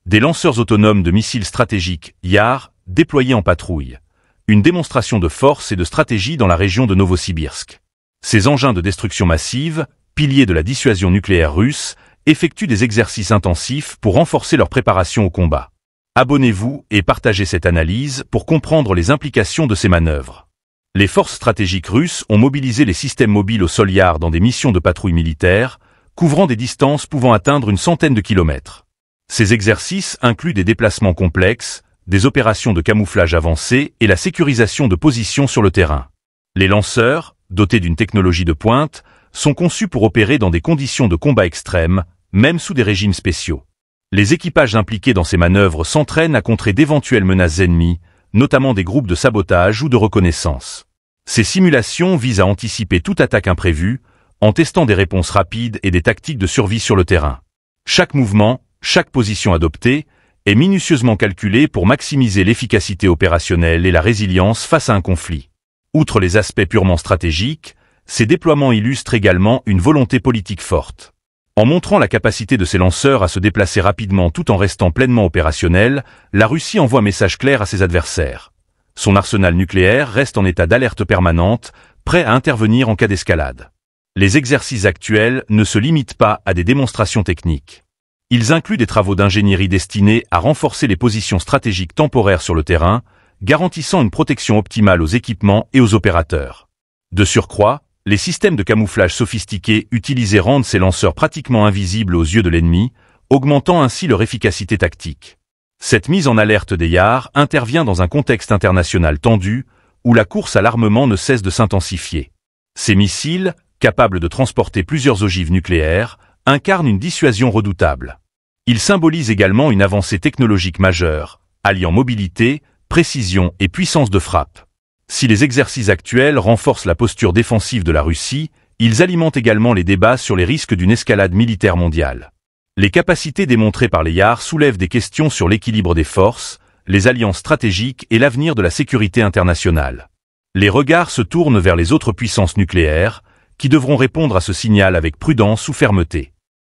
Des lanceurs autonomes de missiles stratégiques YAR déployés en patrouille. Une démonstration de force et de stratégie dans la région de Novosibirsk. Ces engins de destruction massive, piliers de la dissuasion nucléaire russe, effectuent des exercices intensifs pour renforcer leur préparation au combat. Abonnez-vous et partagez cette analyse pour comprendre les implications de ces manœuvres. Les forces stratégiques russes ont mobilisé les systèmes mobiles au sol YAR dans des missions de patrouille militaire, couvrant des distances pouvant atteindre une centaine de kilomètres. Ces exercices incluent des déplacements complexes, des opérations de camouflage avancées et la sécurisation de positions sur le terrain. Les lanceurs, dotés d'une technologie de pointe, sont conçus pour opérer dans des conditions de combat extrêmes, même sous des régimes spéciaux. Les équipages impliqués dans ces manœuvres s'entraînent à contrer d'éventuelles menaces ennemies, notamment des groupes de sabotage ou de reconnaissance. Ces simulations visent à anticiper toute attaque imprévue, en testant des réponses rapides et des tactiques de survie sur le terrain. Chaque mouvement, chaque position adoptée, est minutieusement calculée pour maximiser l'efficacité opérationnelle et la résilience face à un conflit. Outre les aspects purement stratégiques, ces déploiements illustrent également une volonté politique forte. En montrant la capacité de ses lanceurs à se déplacer rapidement tout en restant pleinement opérationnels, la Russie envoie un message clair à ses adversaires. Son arsenal nucléaire reste en état d'alerte permanente, prêt à intervenir en cas d'escalade. Les exercices actuels ne se limitent pas à des démonstrations techniques. Ils incluent des travaux d'ingénierie destinés à renforcer les positions stratégiques temporaires sur le terrain, garantissant une protection optimale aux équipements et aux opérateurs. De surcroît, les systèmes de camouflage sophistiqués utilisés rendent ces lanceurs pratiquement invisibles aux yeux de l'ennemi, augmentant ainsi leur efficacité tactique. Cette mise en alerte des YAR intervient dans un contexte international tendu, où la course à l'armement ne cesse de s'intensifier. Ces missiles, capables de transporter plusieurs ogives nucléaires, incarnent une dissuasion redoutable. Ils symbolisent également une avancée technologique majeure, alliant mobilité, précision et puissance de frappe. Si les exercices actuels renforcent la posture défensive de la Russie, ils alimentent également les débats sur les risques d'une escalade militaire mondiale. Les capacités démontrées par les YAR soulèvent des questions sur l'équilibre des forces, les alliances stratégiques et l'avenir de la sécurité internationale. Les regards se tournent vers les autres puissances nucléaires, qui devront répondre à ce signal avec prudence ou fermeté.